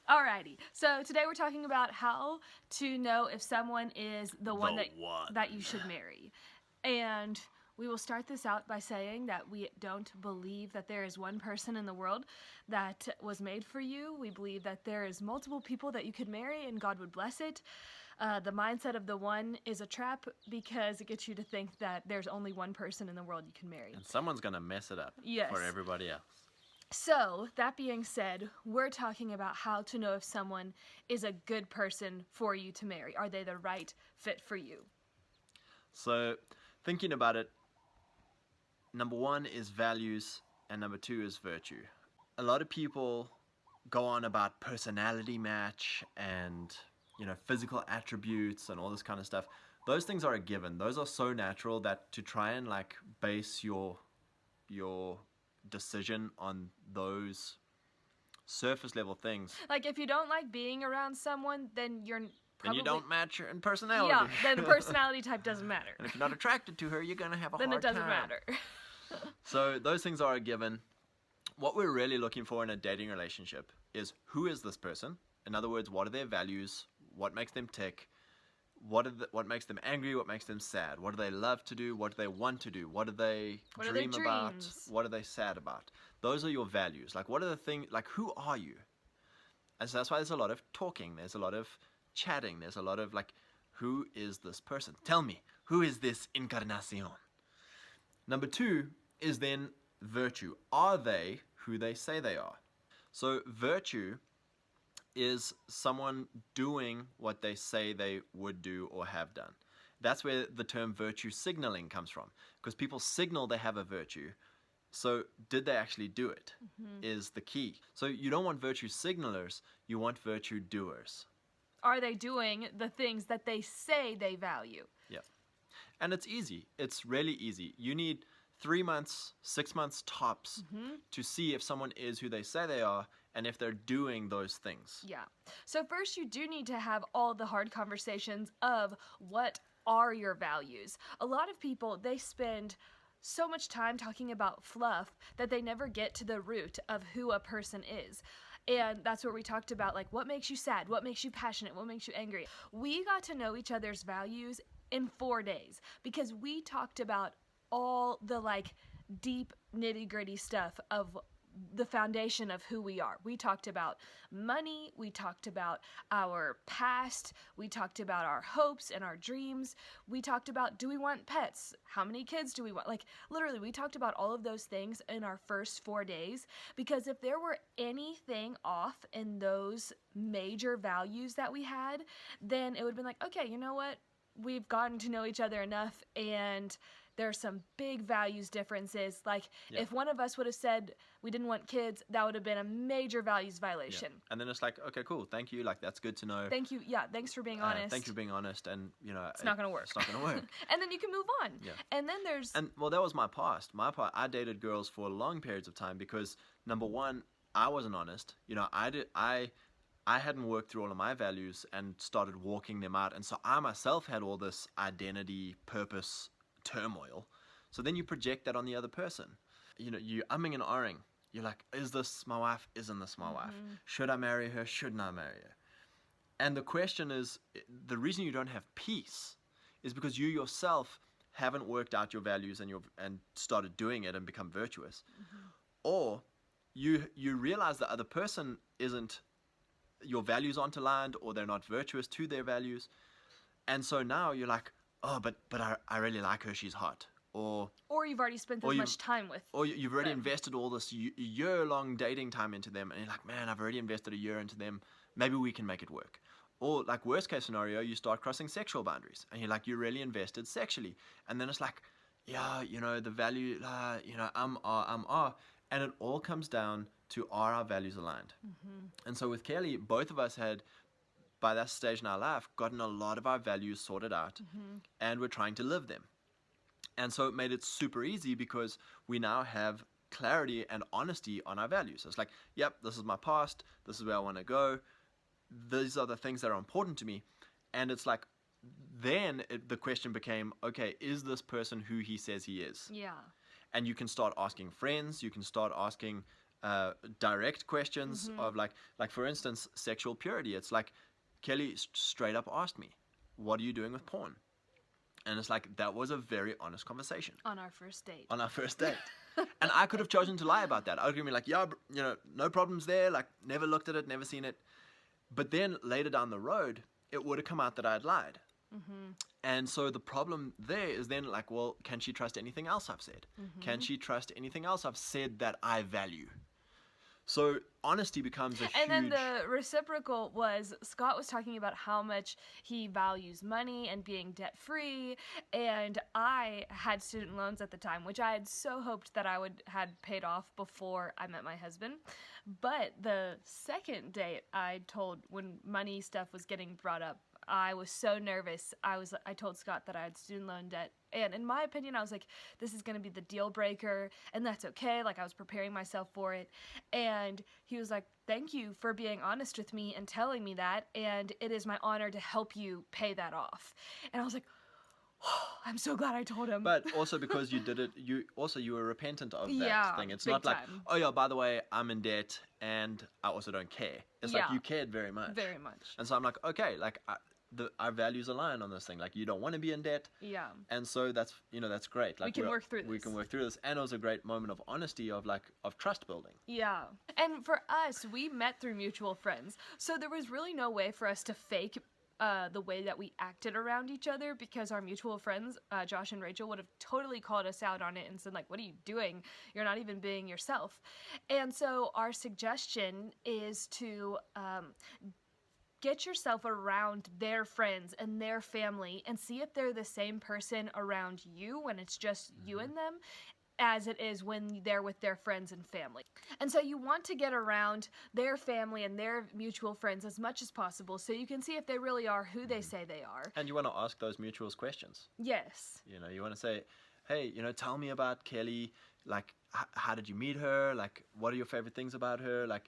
Alrighty, so today we're talking about how to know if someone is the one that you should marry. And we will start this out by saying that we don't believe that there is one person in the world that was made for you. We believe that there is multiple people that you could marry and God would bless it. The mindset of the one is a trap because it gets you to think that there's only one person in the world you can marry. And someone's going to mess it up for everybody else. So, that being said, we're talking about how to know if someone is a good person for you to marry. Are they the right fit for you? So, thinking about it, number one is values and number two is virtue. A lot of people go on about personality match and, physical attributes and all this kind of stuff. Those things are a given. Those are so natural that to try and base your decision on those surface level things. Like if you don't like being around someone, then you're probably... And you don't match in personality. Yeah, then the personality type doesn't matter. And if you're not attracted to her, you're going to have a hard time. Then it doesn't matter. So those things are a given. What we're really looking for in a dating relationship is who is this person? In other words, what are their values? What makes them tick? What makes them angry? What makes them sad? What do they love to do? What do they want to do? What do they dream about? What are they sad about? Those are your values. What are the things, who are you? And so that's why there's a lot of talking. There's a lot of chatting. There's a lot of who is this person? Tell me, who is this encarnacion? Number two is then virtue. Are they who they say they are? So virtue is someone doing what they say they would do or have done. That's where the term virtue signaling comes from, because people signal they have a virtue. So did they actually do it? Is the key. So you don't want virtue signalers, you want virtue doers. Are they doing the things that they say they value? Yeah. And it's easy. It's really easy. You need 3 months, 6 months tops to see if someone is who they say they are and if they're doing those things. Yeah. So first you do need to have all the hard conversations of what are your values. A lot of people, they spend so much time talking about fluff that they never get to the root of who a person is. And that's where we talked about what makes you sad, what makes you passionate, what makes you angry. We got to know each other's values in 4 days because we talked about all the deep nitty-gritty stuff of the foundation of who we are. We talked about money, we talked about our past, we talked about our hopes and our dreams, we talked about, do we want pets? How many kids do we want? Literally, we talked about all of those things in our first 4 days, because if there were anything off in those major values that we had, then it would have been okay, you know what? We've gotten to know each other enough, and there's some big values differences. If one of us would have said we didn't want kids, that would have been a major values violation. Yeah. And then it's okay, cool, thank you, that's good to know. Thank you, yeah, thanks for being honest. Thank you for being honest, and, it's not going to work. It's not going to work. And then you can move on. Yeah. And then there's... And, that was my past. I dated girls for long periods of time because, number one, I wasn't honest. I hadn't worked through all of my values and started walking them out. And so I myself had all this identity, purpose, turmoil. So then you project that on the other person. You're umming and ahhing. You're like, is this my wife? Isn't this my wife? Should I marry her? Shouldn't I marry her? And the question is, the reason you don't have peace is because you yourself haven't worked out your values and started doing it and become virtuous. Or you realize the other person isn't, your values aren't aligned, or they're not virtuous to their values. And so now you're like, oh, but I really like her, she's hot. Or you've already spent this much time with Or you've already invested all this year-long dating time into them, and you're like, man, I've already invested a year into them, maybe we can make it work. Or worst case scenario, you start crossing sexual boundaries, and you're you're really invested sexually. And then it's yeah, the value, and it all comes down to, are our values aligned? And so with Kelly, both of us had, by that stage in our life, gotten a lot of our values sorted out, and we're trying to live them. And so it made it super easy because we now have clarity and honesty on our values. So it's yep, this is my past, this is where I want to go, these are the things that are important to me. And it's then the question became, okay, is this person who he says he is? Yeah. And you can start asking friends, you can start asking direct questions of like for instance, sexual purity. It's like Kelly straight up asked me, "What are you doing with porn?" And it's like, that was a very honest conversation. On our first date. On our first date. And I could have chosen to lie about that. I could be like, yeah, no problems there. Like, never looked at it, never seen it. But then later down the road, it would have come out that I had lied. And so the problem there is then like, well, can she trust anything else I've said? Can she trust anything else I've said that I value? So honesty becomes a huge... And then the reciprocal was, Scott was talking about how much he values money and being debt-free, and I had student loans at the time, which I had so hoped that I had paid off before I met my husband. But the second date I told, when money stuff was getting brought up, I was so nervous. I told Scott that I had student loan debt. And in my opinion, I was like, this is going to be the deal breaker. And that's okay. Like, I was preparing myself for it. And he was like, thank you for being honest with me and telling me that. And it is my honor to help you pay that off. And I was like, oh, I'm so glad I told him. But also because you did it, you were repentant of that thing. It's not like, time. oh yeah, by the way, I'm in debt and I also don't care. It's like you cared very much. Very much. And so I'm like, okay, like our values align on this thing. Like, you don't want to be in debt. Yeah. And so that's great. Like, we can work through this. We can work through this. And it was a great moment of honesty, of trust building. Yeah. And for us, we met through mutual friends. So there was really no way for us to fake the way that we acted around each other, because our mutual friends, Josh and Rachel, would have totally called us out on it and said, like, what are you doing? You're not even being yourself. And so our suggestion is to get yourself around their friends and their family and see if they're the same person around you when it's just you and them as it is when they're with their friends and family. And so you want to get around their family and their mutual friends as much as possible so you can see if they really are who they say they are. And you want to ask those mutuals questions. Yes. You want to say, hey, tell me about Kelly. Like, how did you meet her? Like, what are your favorite things about her? Like,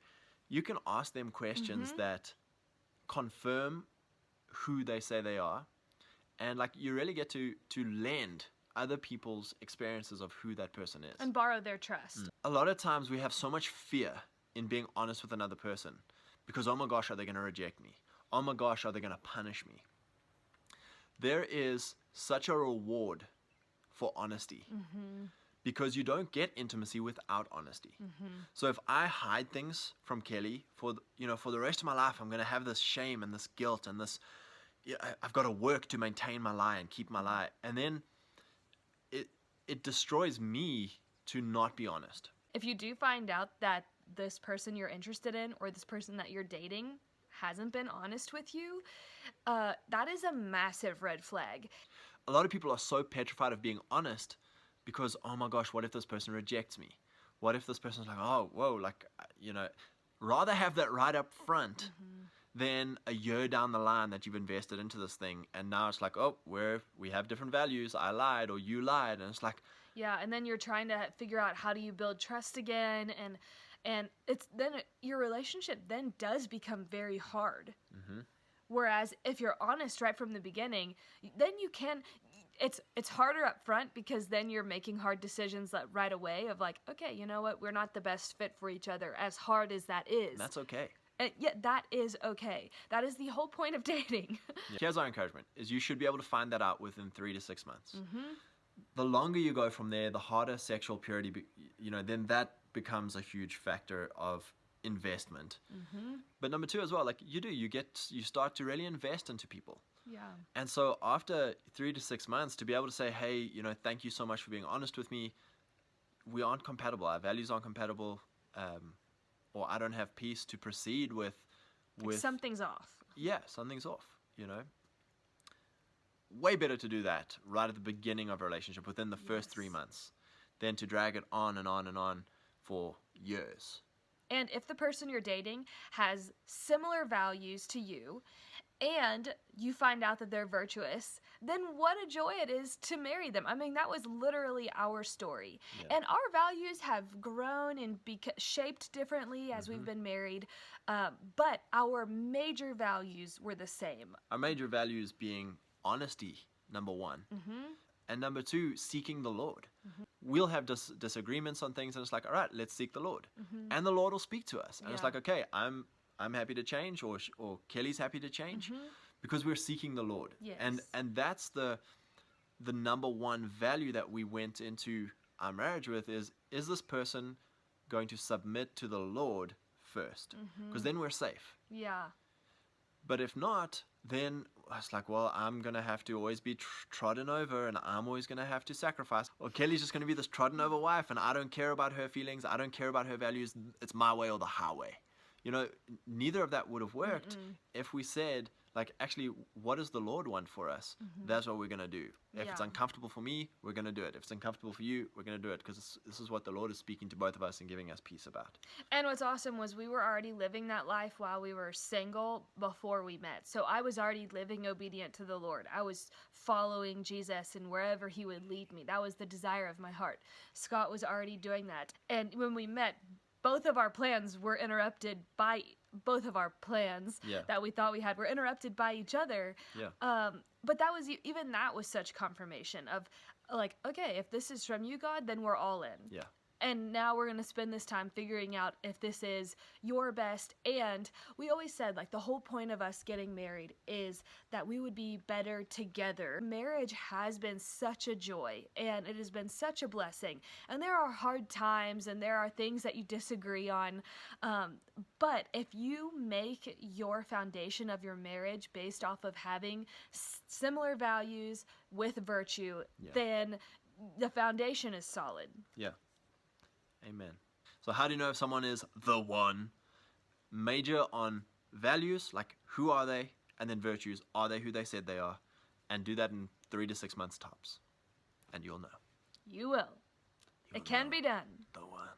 you can ask them questions that confirm who they say they are, and like, you really get to lend other people's experiences of who that person is and borrow their trust. A lot of times we have so much fear in being honest with another person because, oh my gosh, are they going to reject me? Oh my gosh, are they going to punish me? There is such a reward for honesty because you don't get intimacy without honesty. So if I hide things from Kelly for the rest of my life, I'm going to have this shame and this guilt and this, I've got to work to maintain my lie and keep my lie. And then it destroys me to not be honest. If you do find out that this person you're interested in or this person that you're dating hasn't been honest with you, that is a massive red flag. A lot of people are so petrified of being honest because, oh my gosh, what if this person rejects me? What if this person's like, oh, whoa, like, rather have that right up front than a year down the line that you've invested into this thing. And now it's like, oh, we have different values. I lied or you lied. And it's like... Yeah, and then you're trying to figure out how do you build trust again. And it's then your relationship then does become very hard. Whereas if you're honest right from the beginning, then you can... It's harder up front because then you're making hard decisions right away of like, okay, you know what? We're not the best fit for each other, as hard as that is. That's okay. And yet that is okay. That is the whole point of dating. Here's our encouragement, is you should be able to find that out within 3 to 6 months. The longer you go from there, the harder sexual purity, then that becomes a huge factor of investment. But number 2 as well, like you start to really invest into people. Yeah. And so after 3 to 6 months, to be able to say, hey, thank you so much for being honest with me. We aren't compatible. Our values aren't compatible. Or I don't have peace to proceed with something's off. Yeah, something's off, Way better to do that right at the beginning of a relationship, within the first 3 months, than to drag it on and on and on for years. And if the person you're dating has similar values to you, and you find out that they're virtuous, then what a joy it is to marry them. I mean, that was literally our story. Yeah. And our values have grown and shaped differently as we've been married, but our major values were the same. Our major values being honesty, number 1. And number 2, seeking the Lord. we'll have disagreements on things, and it's like, all right, let's seek the Lord, and the Lord will speak to us, and it's Yeah. like, okay, I'm happy to change, or Kelly's happy to change, because we're seeking the Lord. Yes. And that's the number one value that we went into our marriage with is this person going to submit to the Lord first? Because then we're safe. Yeah. But if not, then it's like, well, I'm going to have to always be trodden over, and I'm always going to have to sacrifice. Or Kelly's just going to be this trodden over wife, and I don't care about her feelings. I don't care about her values. It's my way or the highway. You know, neither of that would have worked if we said, like, actually, what does the Lord want for us? That's what we're going to do. If it's Yeah. uncomfortable for me, we're going to do it. If it's uncomfortable for you, we're going to do it, because this is what the Lord is speaking to both of us and giving us peace about. And what's awesome was we were already living that life while we were single before we met. So I was already living obedient to the Lord. I was following Jesus and wherever he would lead me. That was the desire of my heart. Scott was already doing that. And when we met, both of our plans were interrupted by both of our plans Yeah. that we thought we had were interrupted by each other. Yeah. But that was even that was such confirmation of like, okay, if this is from you, God, then we're all in. Yeah. And now we're going to spend this time figuring out if this is your best. And we always said, like, the whole point of us getting married is that we would be better together. Marriage has been such a joy, and it has been such a blessing. And there are hard times, and there are things that you disagree on. But if you make your foundation of your marriage based off of having similar values with virtue, then the foundation is solid. Yeah. Amen. So how do you know if someone is the one? Major on values, like who are they? And then virtues, are they who they said they are? And do that in 3 to 6 months tops. And you'll know. You will. It can be done. The one.